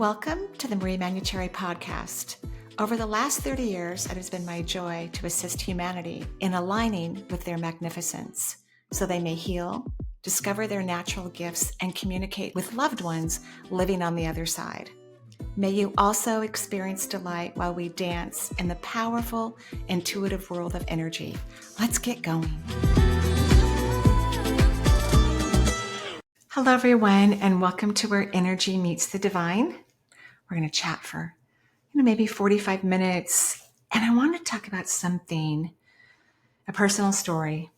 Welcome to the Manuchehri podcast. Over the last 30 years, it has been my joy to assist humanity in aligning with their magnificence so they may heal, discover their natural gifts, and communicate with loved ones living on the other side. May you also experience delight while we dance in the powerful, intuitive world of energy. Let's get going. Hello, everyone, and welcome to Where Energy Meets the Divine. We're going to chat for maybe 45 minutes, and I want to talk about something, a personal story.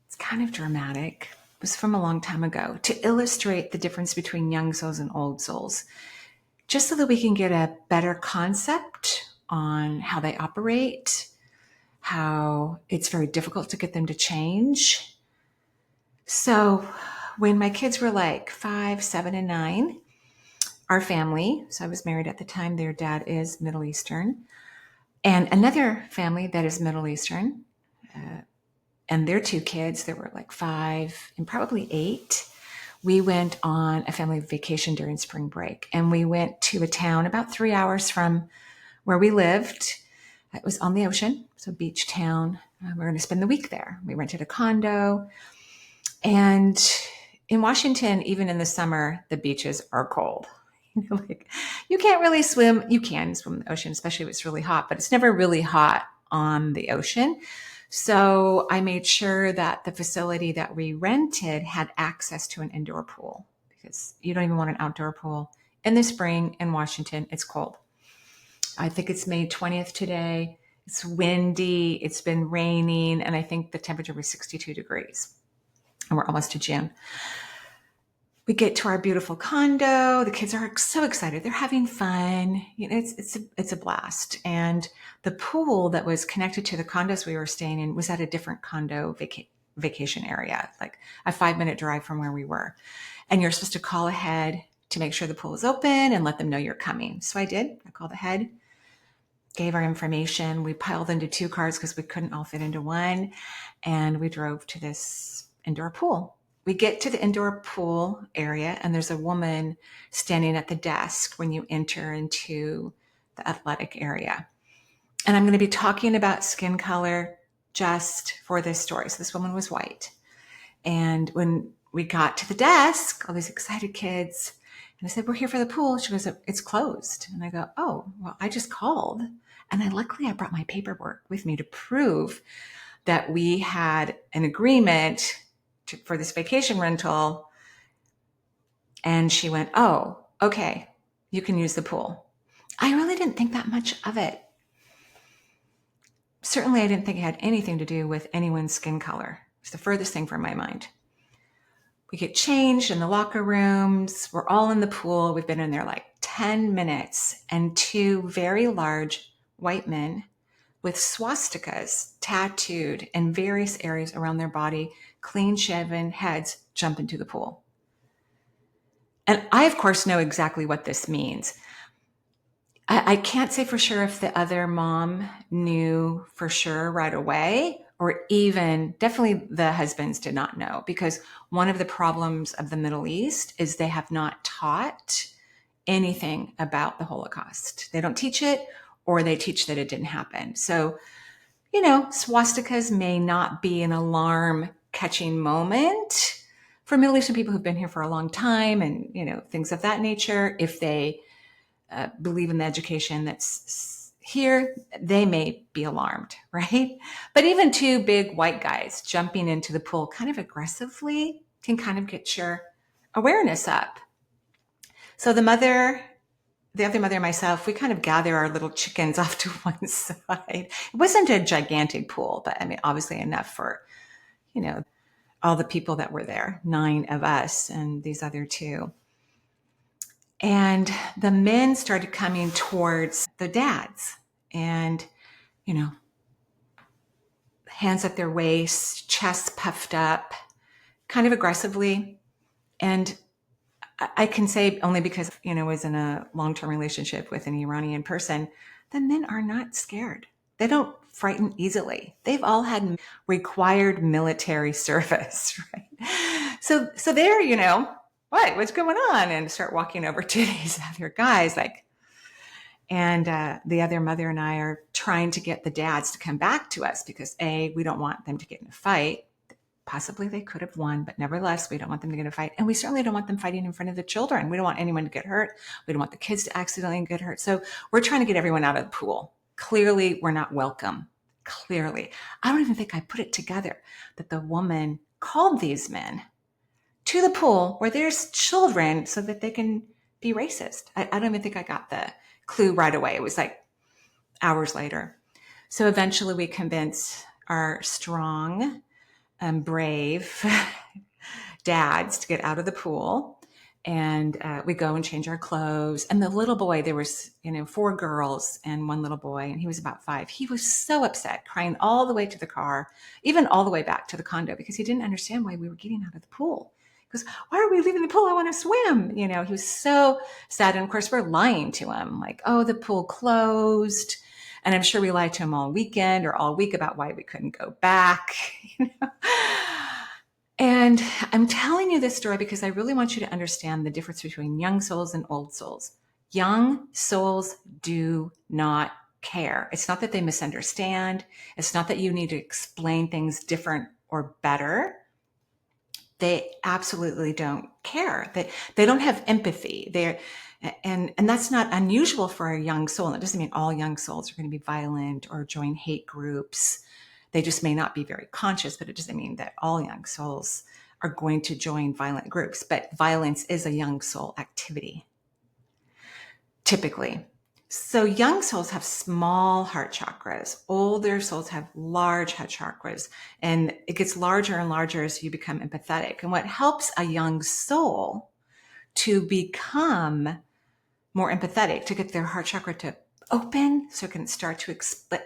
It's kind of dramatic. It was from a long time ago to illustrate the difference between young souls and old souls, just so that we can get a better concept on how they operate, how it's very difficult to get them to change. So when my kids were like 5, 7, and 9, our family, so I was married at the time, their dad is Middle Eastern, and another family that is Middle Eastern, and their 2 kids, they were like 5 and probably 8. We went on a family vacation during spring break, and we went to a town about 3 hours from where we lived. It was on the ocean, so beach town. We were going to spend the week there. We rented a condo, and in Washington, even in the summer, the beaches are cold. You can't really swim. You can swim in the ocean, especially if it's really hot, but it's never really hot on the ocean. So I made sure that the facility that we rented had access to an indoor pool, because you don't even want an outdoor pool in the spring in Washington. It's cold. I think it's May 20th today. It's windy. It's been raining. And I think the temperature was 62 degrees. And we're almost to June. We get to our beautiful condo. The kids are so excited. They're having fun. It's a blast. And the pool that was connected to the condos we were staying in was at a different condo vacation area, like a 5-minute drive from where we were. And you're supposed to call ahead to make sure the pool is open and let them know you're coming. So I did. I called ahead, gave our information. We piled into 2 cars because we couldn't all fit into one. And we drove to this indoor pool. We get to the indoor pool area, and there's a woman standing at the desk when you enter into the athletic area. And I'm going to be talking about skin color just for this story. So this woman was white. And when we got to the desk, all these excited kids, and I said, "We're here for the pool." She goes, "It's closed." And I go, "Oh, well, I just called." And luckily I brought my paperwork with me to prove that we had an agreement for this vacation rental. And she went, "Oh, okay, you can use the pool." I really didn't think that much of it. Certainly, I didn't think it had anything to do with anyone's skin color. It's the furthest thing from my mind. We get changed in the locker rooms. We're all in the pool. We've been in there like 10 minutes, and 2 very large white men with swastikas tattooed in various areas around their body, clean-shaven heads, jump into the pool. And I, of course, know exactly what this means. I can't say for sure if the other mom knew for sure right away, or even definitely the husbands did not know, because one of the problems of the Middle East is they have not taught anything about the Holocaust. They don't teach it, or they teach that it didn't happen. So, swastikas may not be an alarm-catching moment for Middle Eastern people who've been here for a long time and, things of that nature. If they believe in the education that's here, they may be alarmed, right? But even 2 big white guys jumping into the pool kind of aggressively can kind of get your awareness up. So the other mother and myself, we kind of gather our little chickens off to one side. It wasn't a gigantic pool, but obviously enough for, all the people that were there, 9 of us and these other 2. And the men started coming towards the dads and, hands at their waist, chests puffed up, kind of aggressively. And I can say, only because, was in a long-term relationship with an Iranian person, the men are not scared. They don't frighten easily. They've all had required military service, right? So there, what's going on? And start walking over to these other guys, and the other mother and I are trying to get the dads to come back to us because we don't want them to get in a fight. Possibly they could have won, but nevertheless, we don't want them to get in a fight. And we certainly don't want them fighting in front of the children. We don't want anyone to get hurt. We don't want the kids to accidentally get hurt. So we're trying to get everyone out of the pool. Clearly, we're not welcome. Clearly. I don't even think I put it together that the woman called these men to the pool where there's children so that they can be racist. I don't even think I got the clue right away. It was like hours later. So eventually we convince our strong, brave dads to get out of the pool, and we go and change our clothes. And the little boy, there was 4 girls and 1 little boy, and he was about 5. He was so upset, crying all the way to the car, even all the way back to the condo, because he didn't understand why we were getting out of the pool. He goes, why are we leaving the pool? I want to swim. He was so sad. And of course we're lying to him like, oh, the pool closed. And I'm sure we lied to him all weekend or all week about why we couldn't go back. And I'm telling you this story because I really want you to understand the difference between young souls and old souls. Young souls do not care. It's not that they misunderstand. It's not that you need to explain things different or better. They absolutely don't care. They don't have empathy. And that's not unusual for a young soul. It doesn't mean all young souls are going to be violent or join hate groups. They just may not be very conscious, but it doesn't mean that all young souls are going to join violent groups. But violence is a young soul activity, typically. So young souls have small heart chakras. Older souls have large heart chakras. And it gets larger and larger as you become empathetic. And what helps a young soul to become more empathetic, to get their heart chakra to open so it can start to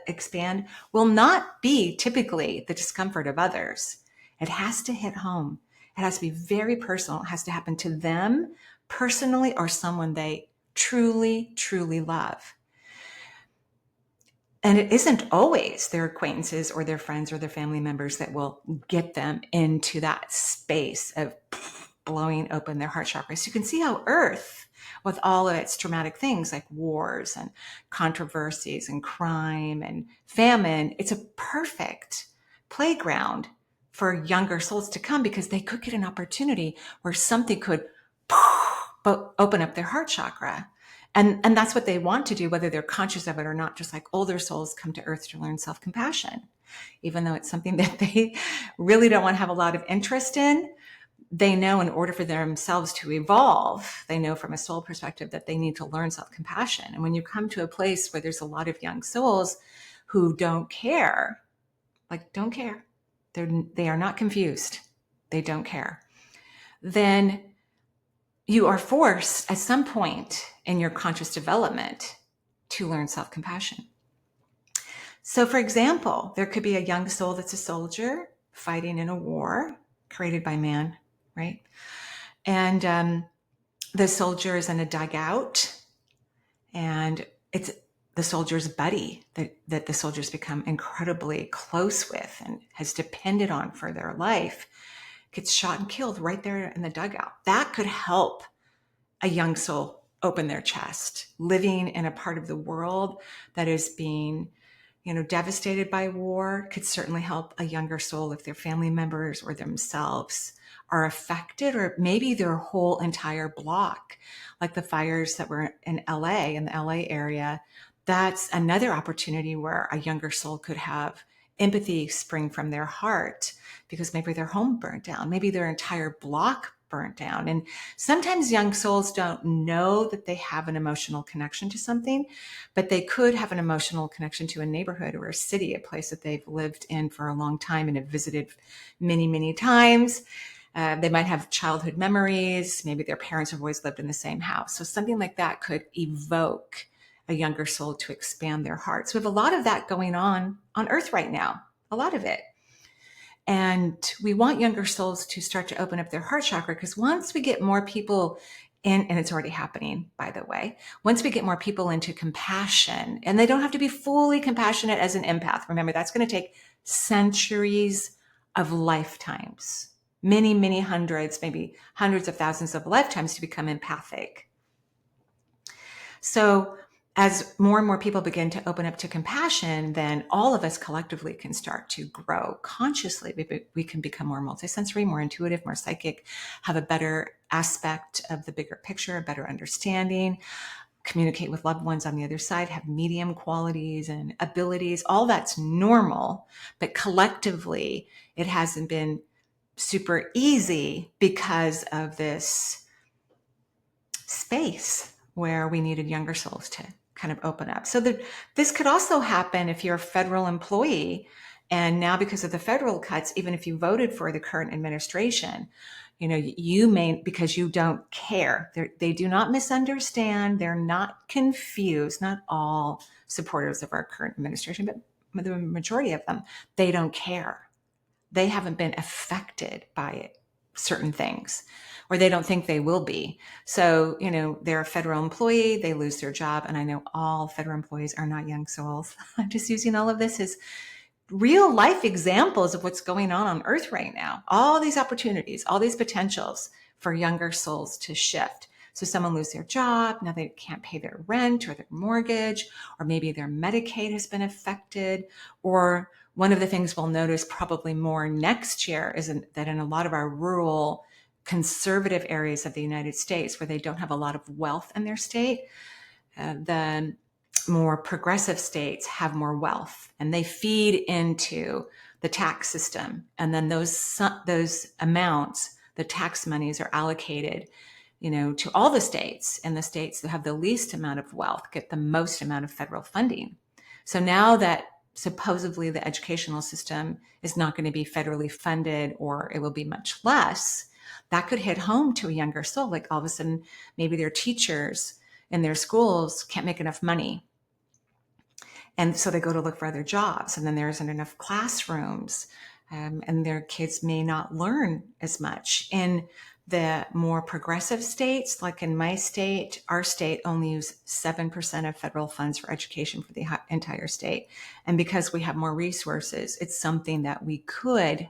expand, will not be typically the discomfort of others. It has to hit home. It has to be very personal. It has to happen to them personally or someone they truly, truly love. And it isn't always their acquaintances or their friends or their family members that will get them into that space of blowing open their heart chakra. So you can see how Earth, with all of its traumatic things like wars and controversies and crime and famine, it's a perfect playground for younger souls to come because they could get an opportunity where something could open up their heart chakra. And that's what they want to do, whether they're conscious of it or not, just like older souls come to Earth to learn self-compassion. Even though it's something that they really don't want to have a lot of interest in, they know in order for themselves to evolve, they know from a soul perspective that they need to learn self-compassion. And when you come to a place where there's a lot of young souls who don't care, they are not confused, they don't care, then you are forced at some point in your conscious development to learn self-compassion. So for example, there could be a young soul that's a soldier fighting in a war created by man, right? And the soldier is in a dugout, and it's the soldier's buddy that the soldier's become incredibly close with and has depended on for their life, gets shot and killed right there in the dugout. That could help a young soul open their chest. Living in a part of the world that is being, devastated by war could certainly help a younger soul if their family members or themselves are affected, or maybe their whole entire block, like the fires that were in LA, in the LA area. That's another opportunity where a younger soul could have empathy spring from their heart because maybe their home burnt down, maybe their entire block burnt down. And sometimes young souls don't know that they have an emotional connection to something, but they could have an emotional connection to a neighborhood or a city, a place that they've lived in for a long time and have visited many, many times. They might have childhood memories. Maybe their parents have always lived in the same house. So something like that could evoke a younger soul to expand their heart. So we have a lot of that going on Earth right now, a lot of it. And we want younger souls to start to open up their heart chakra, because once we get more people in, and it's already happening, by the way, once we get more people into compassion, and they don't have to be fully compassionate as an empath. Remember, that's going to take centuries of lifetimes many, many hundreds, maybe hundreds of thousands of lifetimes to become empathic. So as more and more people begin to open up to compassion, then all of us collectively can start to grow consciously. We can become more multisensory, more intuitive, more psychic, have a better aspect of the bigger picture, a better understanding, communicate with loved ones on the other side, have medium qualities and abilities. All that's normal, but collectively, it hasn't been super easy because of this space where we needed younger souls to kind of open up. So this could also happen if you're a federal employee, and now because of the federal cuts, even if you voted for the current administration, you may, because you don't care. They do not misunderstand. They're not confused. Not all supporters of our current administration, but the majority of them, they don't care. They haven't been affected by it, certain things, or they don't think they will be. So, they're a federal employee, they lose their job. And I know all federal employees are not young souls. I'm just using all of this as real life examples of what's going on Earth right now. All these opportunities, all these potentials for younger souls to shift. So someone loses their job, now they can't pay their rent or their mortgage, or maybe their Medicaid has been affected. Or one of the things we'll notice probably more next year is that in a lot of our rural conservative areas of the United States where they don't have a lot of wealth in their state, the more progressive states have more wealth, and they feed into the tax system. And then those amounts, the tax monies, are allocated, to all the states, and the states that have the least amount of wealth get the most amount of federal funding. So now that supposedly the educational system is not going to be federally funded, or it will be much less, that could hit home to a younger soul. Like all of a sudden, maybe their teachers in their schools can't make enough money. And so they go to look for other jobs, and then there isn't enough classrooms, and their kids may not learn as much. In the more progressive states, like in my state, our state only uses 7% of federal funds for education for the entire state. And because we have more resources, it's something that we could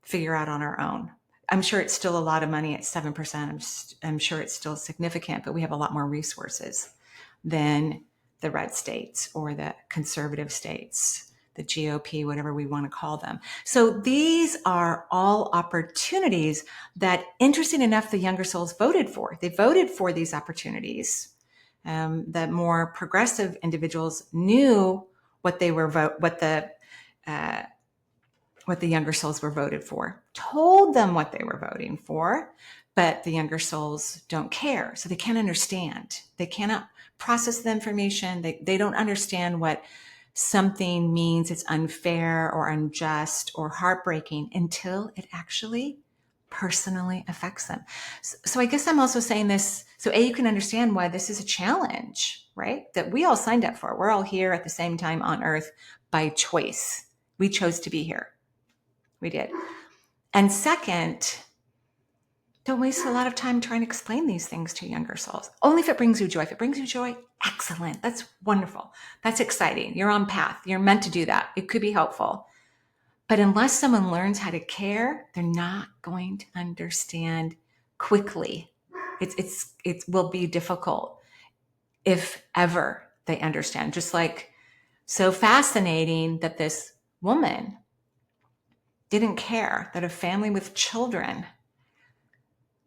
figure out on our own. I'm sure it's still a lot of money at 7%. I'm sure it's still significant, but we have a lot more resources than the red states or the conservative states, the GOP, whatever we want to call them. So these are all opportunities that, interesting enough, the younger souls voted for. They voted for these opportunities. The more progressive individuals knew what they were what the younger souls were voted for, told them what they were voting for, but the younger souls don't care. So they can't understand. They cannot process the information. They don't understand what something means. It's unfair or unjust or heartbreaking until it actually personally affects them. So I guess I'm also saying this, so you can understand why this is a challenge, right? That we all signed up for. We're all here at the same time on Earth by choice. We chose to be here. We did. And second, don't waste a lot of time trying to explain these things to younger souls. Only if it brings you joy. If it brings you joy, excellent. That's wonderful. That's exciting. You're on path. You're meant to do that. It could be helpful. But unless someone learns how to care, they're not going to understand quickly. It will be difficult if ever they understand. Just like, so fascinating that this woman didn't care that a family with children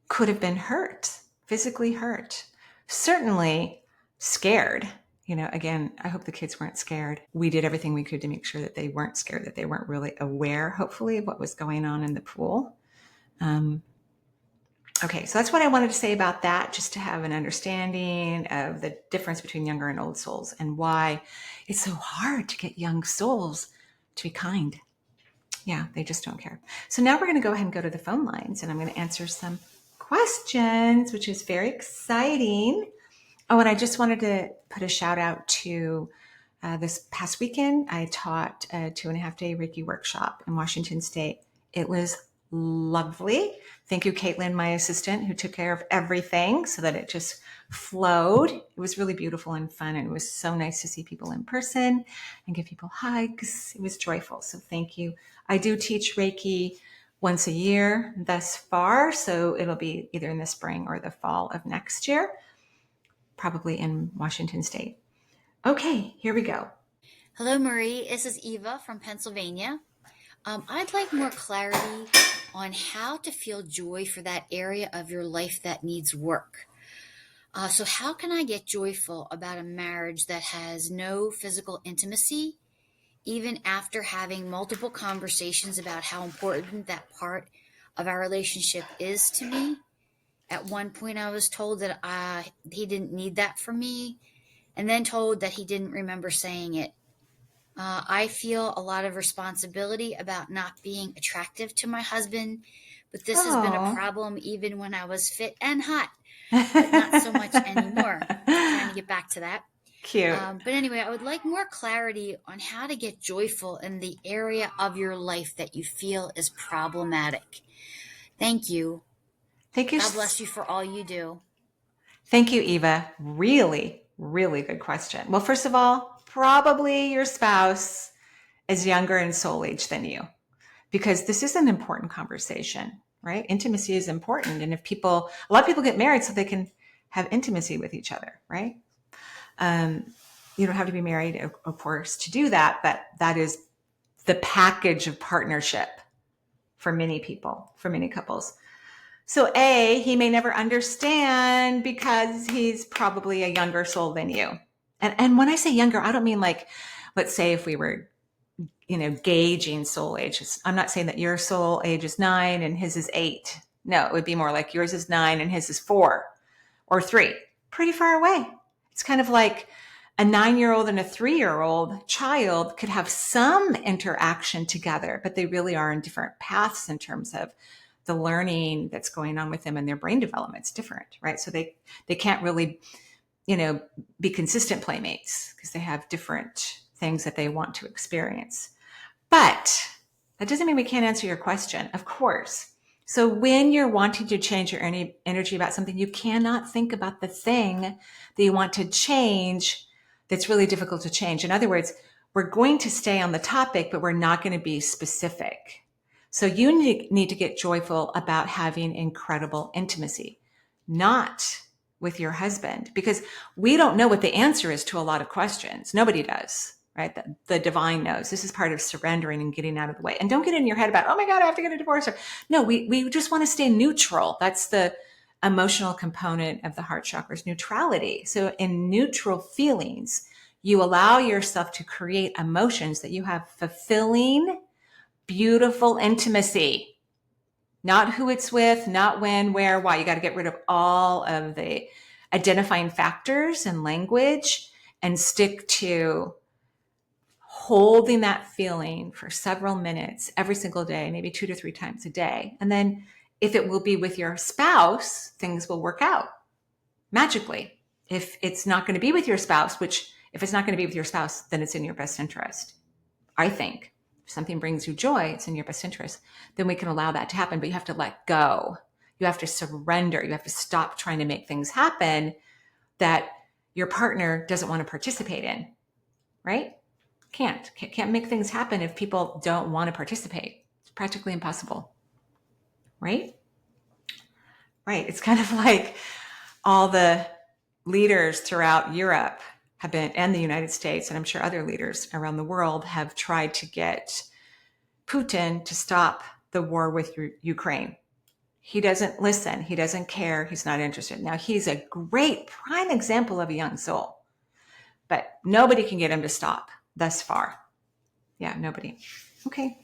could have been hurt, physically hurt, certainly scared. Again, I hope the kids weren't scared. We did everything we could to make sure that they weren't scared, that they weren't really aware, hopefully, of what was going on in the pool. Okay, so that's what I wanted to say about that, just to have an understanding of the difference between younger and old souls and why it's so hard to get young souls to be kind. Yeah, they just don't care. So now we're going to go ahead and go to the phone lines, and I'm going to answer some questions, which is very exciting. Oh, and I just wanted to put a shout out to this past weekend. I taught a 2.5-day Reiki workshop in Washington State. It was lovely. Thank you, Caitlin, my assistant, who took care of everything so that it just flowed. It was really beautiful and fun, and it was so nice to see people in person and give people hugs. It was joyful. So thank you. I do teach Reiki once a year thus far. So it'll be either in the spring or the fall of next year, probably in Washington State. Okay, here we go. Hello, Marie. This is Eva from Pennsylvania. I'd like more clarity on how to feel joy for that area of your life that needs work. So, how can I get joyful about a marriage that has no physical intimacy, even after having multiple conversations about how important that part of our relationship is to me? At one point, I was told that he didn't need that from me, and then told that he didn't remember saying it. I feel a lot of responsibility about not being attractive to my husband, but this has been a Oh. problem even when I was fit and hot, but not so much anymore. Trying to get back to that. Cute. But anyway, I would like more clarity on how to get joyful in the area of your life that you feel is problematic. Thank you. Thank you. God bless you for all you do. Thank you, Eva. Really, really good question. Well, first of all, probably your spouse is younger in soul age than you, because this is an important conversation, right? Intimacy is important. And a lot of people get married so they can have intimacy with each other, right? You don't have to be married, of course, to do that, but that is the package of partnership for many people, for many couples. So he may never understand because he's probably a younger soul than you. And when I say younger, I don't mean like, let's say if we were, gauging soul ages. I'm not saying that your soul age is 9 and his is 8. No, it would be more like yours is 9 and his is 4 or 3. Pretty far away. It's kind of like a 9-year-old and a 3-year-old child could have some interaction together, but they really are in different paths in terms of the learning that's going on with them and their brain development's different, right? So they can't really, be consistent playmates because they have different things that they want to experience. But that doesn't mean we can't answer your question, of course. So when you're wanting to change your energy about something, you cannot think about the thing that you want to change that's really difficult to change. In other words, we're going to stay on the topic, but we're not going to be specific. So you need to get joyful about having incredible intimacy, not with your husband, because we don't know what the answer is to a lot of questions. Nobody does, right? The divine knows. This is part of surrendering and getting out of the way. And don't get in your head about, oh my God, I have to get a divorce. No, we just want to stay neutral. That's the emotional component of the heart chakra's neutrality. So in neutral feelings, you allow yourself to create emotions that you have fulfilling, beautiful intimacy. Not who it's with, not when, where, why. You got to get rid of all of the identifying factors and language and stick to holding that feeling for several minutes every single day, maybe 2 to 3 times a day. And then if it will be with your spouse, things will work out magically. If it's not going to be with your spouse, which if it's not going to be with your spouse, then it's in your best interest, I think. If something brings you joy, it's in your best interest, then we can allow that to happen. But you have to let go. You have to surrender. You have to stop trying to make things happen that your partner doesn't want to participate in, right? Can't make things happen if people don't want to participate. It's practically impossible, right? Right. It's kind of like all the leaders throughout Europe have been, and the United States, and I'm sure other leaders around the world have tried to get Putin to stop the war with Ukraine. He doesn't listen. He doesn't care. He's not interested. Now, he's a great prime example of a young soul, but nobody can get him to stop thus far. Yeah, nobody. Okay.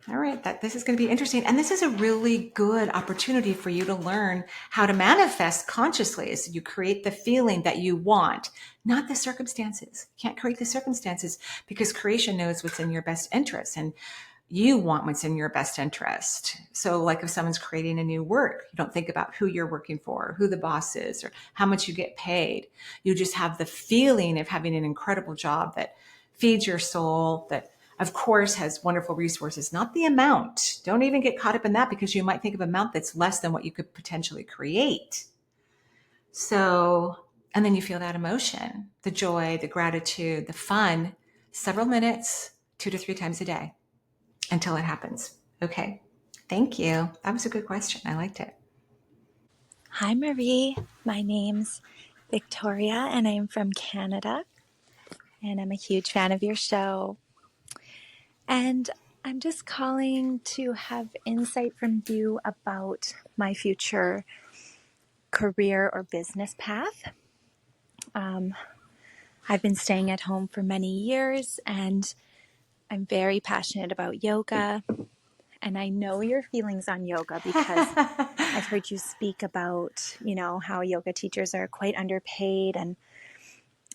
All right, this is going to be interesting. And this is a really good opportunity for you to learn how to manifest consciously as you create the feeling that you want, not the circumstances. You can't create the circumstances because creation knows what's in your best interest and you want what's in your best interest. So like if someone's creating a new work, you don't think about who you're working for, who the boss is, or how much you get paid. You just have the feeling of having an incredible job that feeds your soul, that of course has wonderful resources, not the amount. Don't even get caught up in that because you might think of an amount that's less than what you could potentially create. So, and then you feel that emotion, the joy, the gratitude, the fun, several minutes, 2 to 3 times a day until it happens. Okay. Thank you. That was a good question. I liked it. Hi, Marie. My name's Victoria, and I'm from Canada. And I'm a huge fan of your show. And I'm just calling to have insight from you about my future career or business path. I've been staying at home for many years, and I'm very passionate about yoga. And I know your feelings on yoga because I've heard you speak about, how yoga teachers are quite underpaid and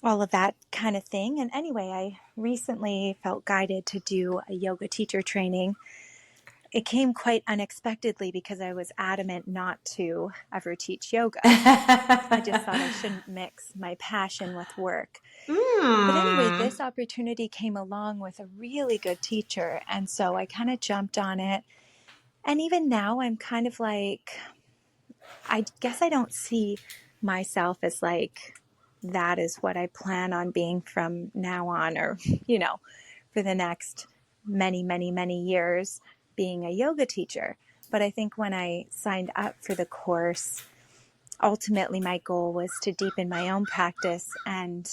all of that kind of thing. And anyway, I recently felt guided to do a yoga teacher training. It came quite unexpectedly because I was adamant not to ever teach yoga. I just thought I shouldn't mix my passion with work. But anyway, this opportunity came along with a really good teacher. And so I kind of jumped on it. And even now, I'm kind of like, I guess I don't see myself as like, that is what I plan on being from now on, or, for the next many, many, many years, being a yoga teacher. But I think when I signed up for the course, ultimately my goal was to deepen my own practice. And,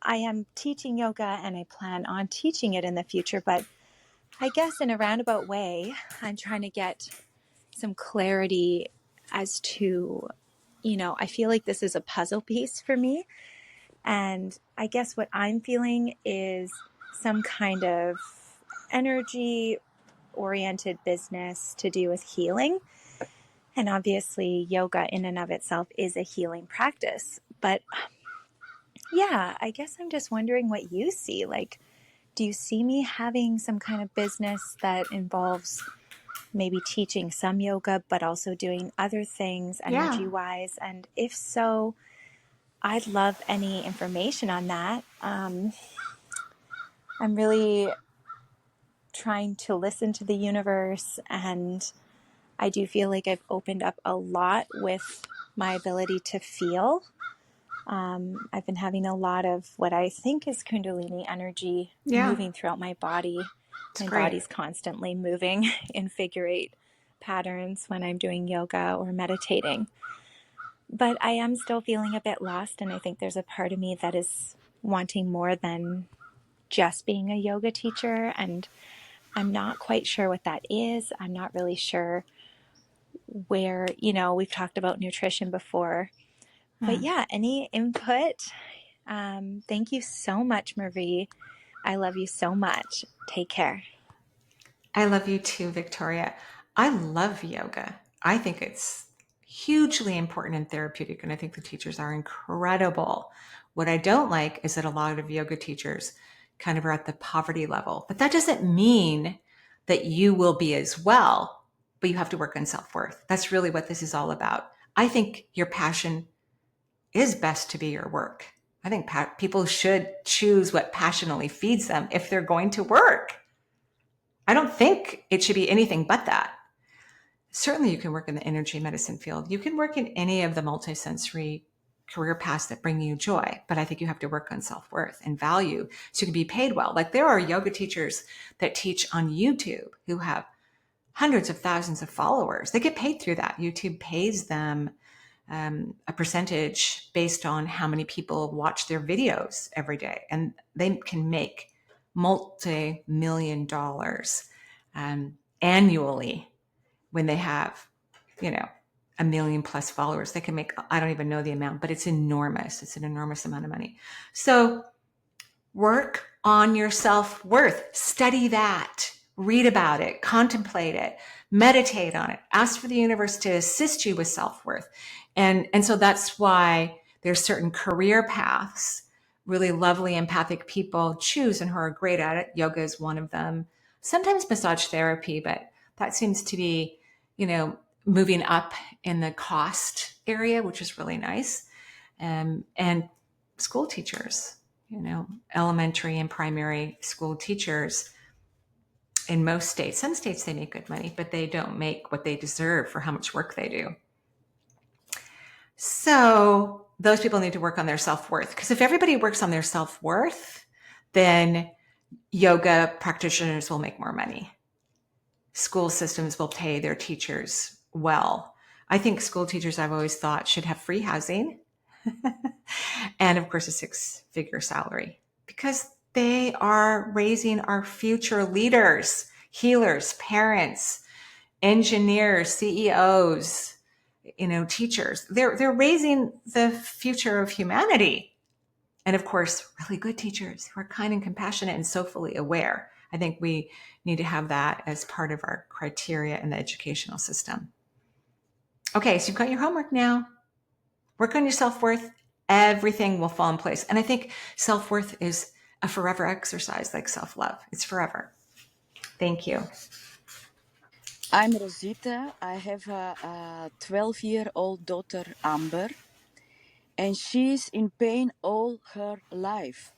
I am teaching yoga and I plan on teaching it in the future. But I guess in a roundabout way, I'm trying to get some clarity as to, I feel like this is a puzzle piece for me. And I guess what I'm feeling is some kind of energy oriented business to do with healing. And obviously, yoga in and of itself is a healing practice. But yeah, I guess I'm just wondering what you see. Like, do you see me having some kind of business that involves maybe teaching some yoga, but also doing other things energy wise? And if so, I'd love any information on that. I'm really trying to listen to the universe, and I do feel like I've opened up a lot with my ability to feel. I've been having a lot of what I think is Kundalini energy moving throughout my body. My body's constantly moving in figure eight patterns when I'm doing yoga or meditating. But I am still feeling a bit lost, and I think there's a part of me that is wanting more than just being a yoga teacher, and I'm not quite sure what that is. I'm not really sure where, we've talked about nutrition before. But yeah, any input? Thank you so much, Marie. I love you so much. Take care. I love you too, Victoria. I love yoga. I think it's hugely important and therapeutic, and I think the teachers are incredible. What I don't like is that a lot of yoga teachers kind of are at the poverty level, but that doesn't mean that you will be as well, but you have to work on self-worth. That's really what this is all about. I think your passion is best to be your work. I think people should choose what passionately feeds them if they're going to work. I don't think it should be anything but that. Certainly, you can work in the energy medicine field. You can work in any of the multisensory career paths that bring you joy, but I think you have to work on self-worth and value so you can be paid well. Like there are yoga teachers that teach on YouTube who have hundreds of thousands of followers. They get paid through that. YouTube pays them a percentage based on how many people watch their videos every day, and they can make multi-million dollars annually when they have, a million plus followers. They can make, I don't even know the amount, but it's enormous. It's an enormous amount of money. So work on your self-worth. Study that. Read about it. Contemplate it. Meditate on it. Ask for the universe to assist you with self-worth. And so that's why there's certain career paths really lovely empathic people choose and who are great at it. Yoga is one of them. Sometimes massage therapy, but that seems to be, moving up in the cost area, which is really nice. And school teachers, elementary and primary school teachers in most states. Some states they make good money, but they don't make what they deserve for how much work they do. So those people need to work on their self-worth, because if everybody works on their self-worth, then yoga practitioners will make more money. school systems will pay their teachers well. I think school teachers, I've always thought, should have free housing and, of course, a 6-figure salary, because they are raising our future leaders, healers, parents, engineers, CEOs, teachers. They're raising the future of humanity. And of course, really good teachers who are kind and compassionate and so fully aware. I think we need to have that as part of our criteria in the educational system. Okay, so you've got your homework now. Work on your self-worth. Everything will fall in place. And I think self-worth is a forever exercise, like self-love. It's forever. Thank you. I'm Rosita. I have a 12-year-old daughter, Amber, and she's in pain all her life.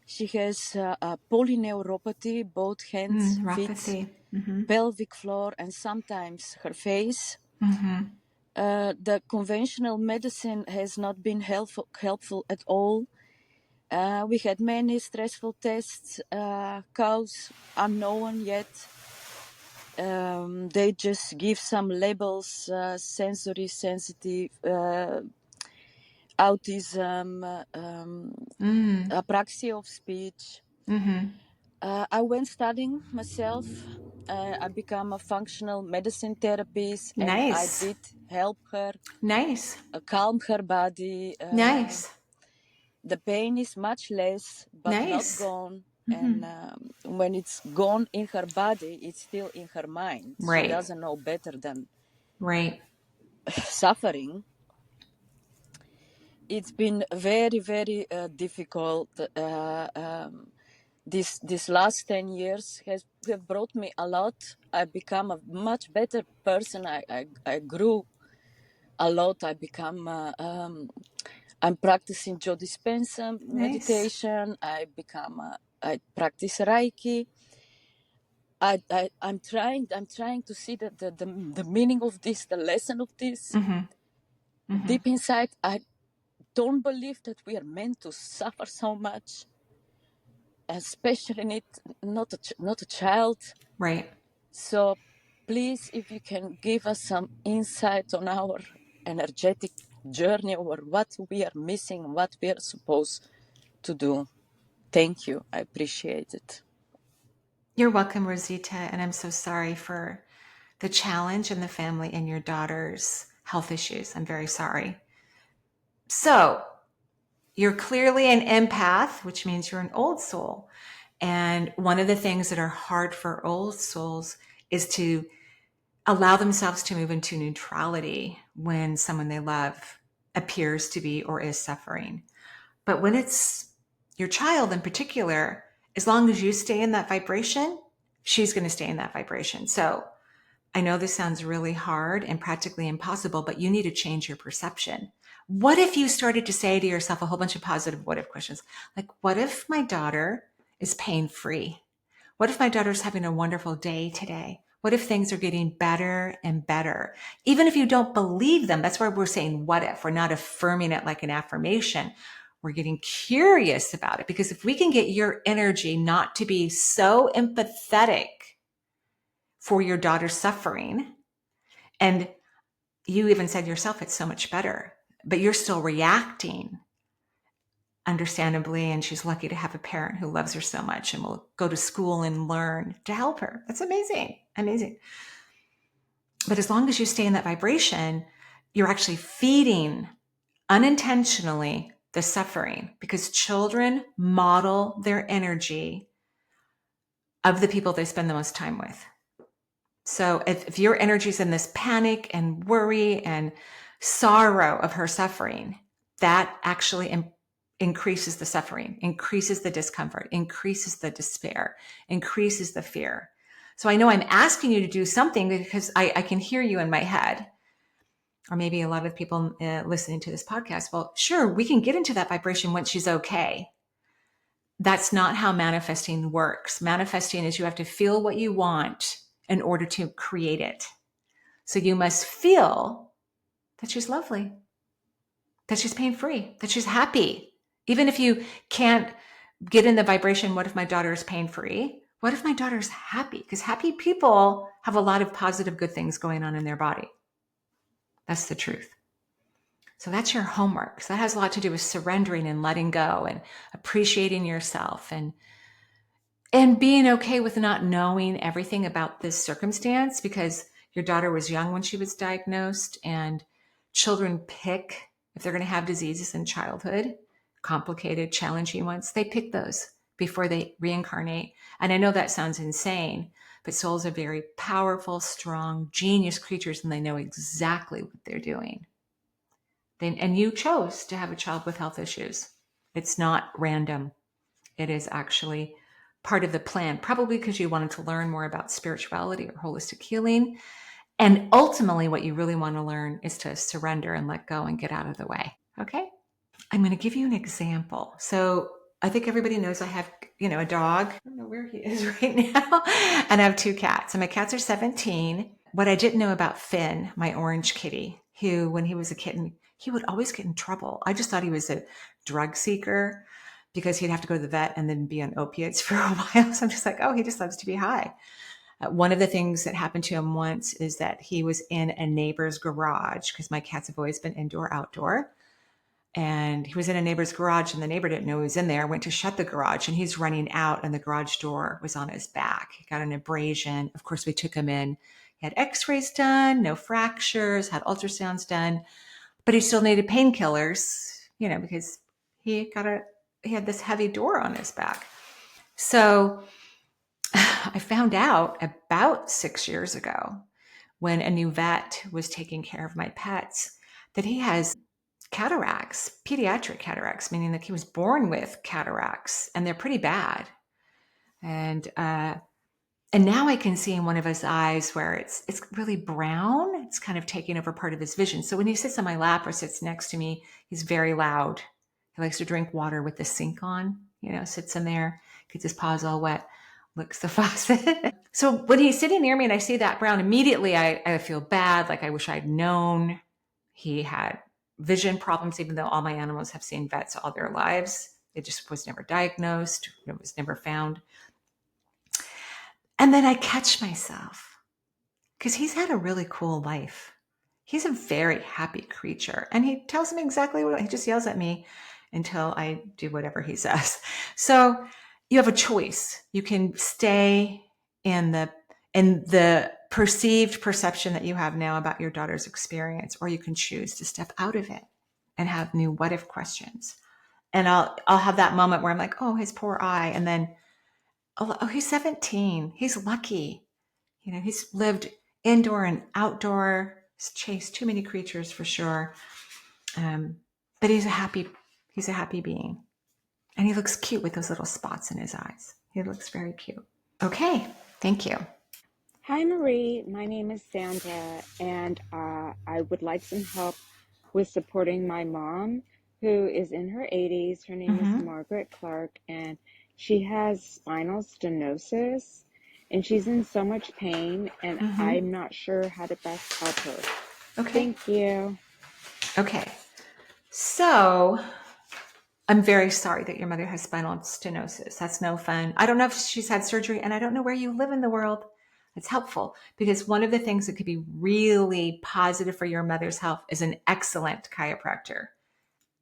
She has a polyneuropathy, both hands, feet, Neuropathy. pelvic floor, and sometimes her face. The conventional medicine has not been helpful at all. We had many stressful tests, cause unknown yet. They just give some labels, sensory sensitive, autism, apraxia of speech. I went studying myself. I became a functional medicine therapist, and I Nice. did help her Nice. calm her body. Nice. The pain is much less, but Nice. not gone. And when it's gone in her body, it's still in her mind. Right. She doesn't know better than Right. suffering. It's been very, very difficult. This last 10 years have brought me a lot. I've become a much better person. I grew a lot. I'm practicing Joe Dispenza meditation. I practice Reiki. I'm trying to see the meaning of this, the lesson of this. Deep inside, I don't believe that we are meant to suffer so much, especially not a child. Right. So please, if you can give us some insight on our energetic journey or what we are missing, what we are supposed to do. Thank you. I appreciate it. You're welcome, Rosita. And I'm so sorry for the challenge in the family and your daughter's health issues. I'm very sorry. So you're clearly an empath, which means you're an old soul. And one of the things that are hard for old souls is to allow themselves to move into neutrality when someone they love appears to be or is suffering. But when it's your child in particular, as long as you stay in that vibration, she's going to stay in that vibration. So I know this sounds really hard and practically impossible, but you need to change your perception. What if you started to say to yourself a whole bunch of positive what if questions? Like, what if my daughter is pain-free? What if my daughter's having a wonderful day today? What if things are getting better and better? Even if you don't believe them, that's why we're saying what if. We're not affirming it like an affirmation. We're getting curious about it, because if we can get your energy not to be so empathetic for your daughter's suffering, and you even said yourself it's so much better, but you're still reacting understandably, and she's lucky to have a parent who loves her so much and will go to school and learn to help her. That's amazing. But as long as you stay in that vibration, you're actually feeding unintentionally the suffering, because children model their energy of the people they spend the most time with. So if your energy is in this panic and worry and sorrow of her suffering, that actually increases the suffering, increases the discomfort, increases the despair, increases the fear. So I know I'm asking you to do something because I can hear you in my head, or maybe a lot of people listening to this podcast. Well, sure, we can get into that vibration once she's okay. That's not how manifesting works. Manifesting is you have to feel what you want in order to create it. So you must feel that she's lovely, that she's pain-free, that she's happy. Even if you can't get in the vibration, what if my daughter is pain-free? What if my daughter's happy? Because happy people have a lot of positive, good things going on in their body. That's the truth. So that's your homework. So that has a lot to do with surrendering and letting go and appreciating yourself and being okay with not knowing everything about this circumstance, because your daughter was young when she was diagnosed, and children pick, if they're going to have diseases in childhood, complicated, challenging ones, they pick those before they reincarnate. And I know that sounds insane, but souls are very powerful, strong, genius creatures, and they know exactly what they're doing. And you chose to have a child with health issues. It's not random. It is actually part of the plan, probably because you wanted to learn more about spirituality or holistic healing. And ultimately, what you really want to learn is to surrender and let go and get out of the way. Okay? I'm going to give you an example. So I think everybody knows I have, a dog. I don't know where he is right now. And I have 2 cats. And my cats are 17. What I didn't know about Finn, my orange kitty, who, when he was a kitten, he would always get in trouble. I just thought he was a drug seeker because he'd have to go to the vet and then be on opiates for a while. So I'm just like, oh, he just loves to be high. One of the things that happened to him once is that he was in a neighbor's garage, because my cats have always been indoor, outdoor. And he was in a neighbor's garage, and the neighbor didn't know he was in there, went to shut the garage, and he's running out, and the garage door was on his back. He got an abrasion. Of course, we took him in. He had x-rays done, no fractures, had ultrasounds done, but he still needed painkillers, because he had this heavy door on his back. So I found out about 6 years ago, when a new vet was taking care of my pets, that he has cataracts, pediatric cataracts, meaning that he was born with cataracts, and they're pretty bad. And now I can see in one of his eyes where it's really brown. It's kind of taking over part of his vision. So when he sits on my lap or sits next to me, he's very loud. He likes to drink water with the sink on, sits in there, gets his paws all wet, licks the faucet. So when he's sitting near me and I see that brown, immediately I feel bad. Like, I wish I'd known he had vision problems, even though all my animals have seen vets all their lives. It just was never diagnosed. It was never found. And then I catch myself, because he's had a really cool life. He's a very happy creature. And he tells me exactly what he just yells at me until I do whatever he says. So you have a choice. You can stay in the perceived perception that you have now about your daughter's experience, or you can choose to step out of it and have new what if questions. And I'll have that moment where I'm like, oh, his poor eye. And then, oh, he's 17. He's lucky. He's lived indoor and outdoor. He's chased too many creatures for sure. But he's a happy being. And he looks cute with those little spots in his eyes. He looks very cute. Okay, thank you. Hi, Marie. My name is Sandra, and I would like some help with supporting my mom, who is in her 80s. Her name is Margaret Clark, and she has spinal stenosis, and she's in so much pain, and I'm not sure how to best help her. Okay. Thank you. Okay. So I'm very sorry that your mother has spinal stenosis. That's no fun. I don't know if she's had surgery, and I don't know where you live in the world. It's helpful, because one of the things that could be really positive for your mother's health is an excellent chiropractor.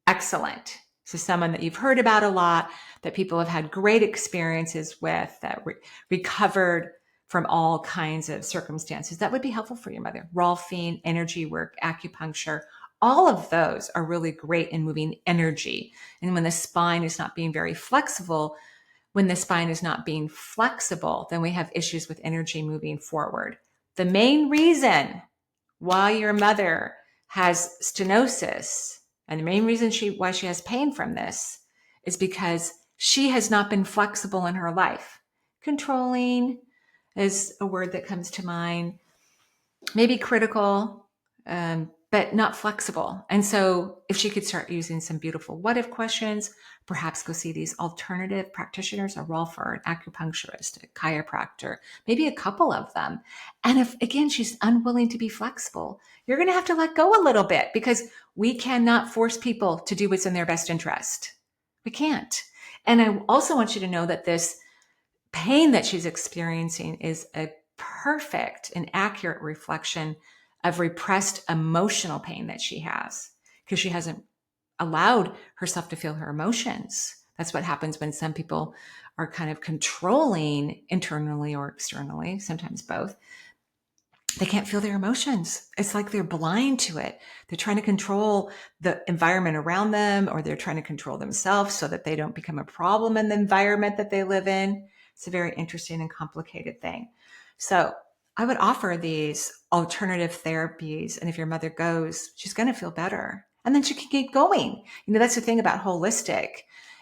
Excellent. So someone that you've heard about a lot, that people have had great experiences with, that recovered from all kinds of circumstances. That would be helpful for your mother. Rolfing, energy work, acupuncture, all of those are really great in moving energy. And when the spine is not being very flexible, then we have issues with energy moving forward. The main reason why your mother has stenosis, and the main reason why she has pain from this, is because she has not been flexible in her life. Controlling is a word that comes to mind. Maybe critical, but not flexible. And so if she could start using some beautiful what if questions, perhaps go see these alternative practitioners, a rolfer, an acupuncturist, a chiropractor, maybe a couple of them. And if, again, she's unwilling to be flexible, you're going to have to let go a little bit, because we cannot force people to do what's in their best interest. We can't. And I also want you to know that this pain that she's experiencing is a perfect and accurate reflection of repressed emotional pain that she has, because she hasn't allowed herself to feel her emotions. That's what happens when some people are kind of controlling internally or externally, sometimes both. They can't feel their emotions. It's like they're blind to it. They're trying to control the environment around them, or they're trying to control themselves so that they don't become a problem in the environment that they live in. It's a very interesting and complicated thing. So I would offer these alternative therapies. And if your mother goes, she's going to feel better. And then she can keep going. That's the thing about holistic,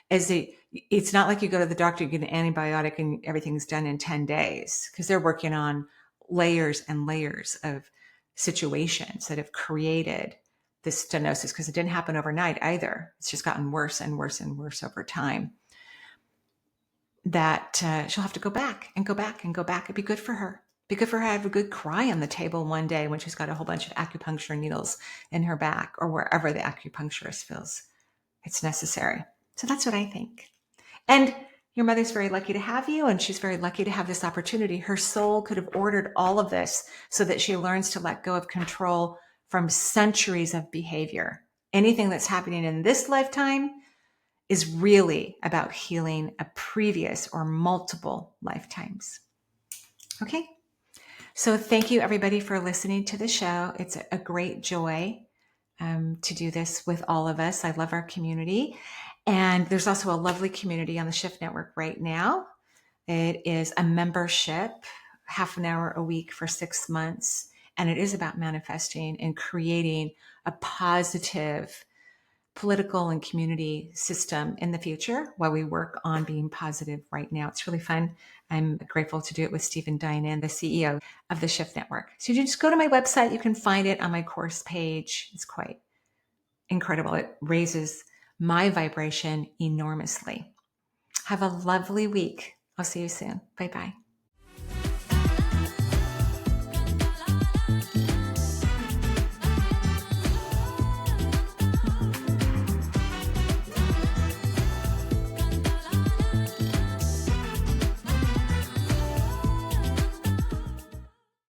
is that it's not like you go to the doctor, you get an antibiotic and everything's done in 10 days, because they're working on layers and layers of situations that have created this stenosis, because it didn't happen overnight either. It's just gotten worse and worse and worse over time. That she'll have to go back and go back and go back. It'd be good for her. Be good for her to have a good cry on the table one day when she's got a whole bunch of acupuncture needles in her back, or wherever the acupuncturist feels it's necessary. So that's what I think. And your mother's very lucky to have you, and she's very lucky to have this opportunity. Her soul could have ordered all of this so that she learns to let go of control from centuries of behavior. Anything that's happening in this lifetime is really about healing a previous or multiple lifetimes. Okay. So thank you everybody for listening to the show. It's a great joy to do this with all of us. I love our community. And there's also a lovely community on the Shift Network right now. It is a membership, half an hour a week for 6 months. And it is about manifesting and creating a positive political and community system in the future while we work on being positive right now. It's really fun. I'm grateful to do it with Steve and Dinan, the CEO of the Shift Network. So you just go to my website. You can find it on my course page. It's quite incredible. It raises my vibration enormously. Have a lovely week. I'll see you soon. Bye-bye.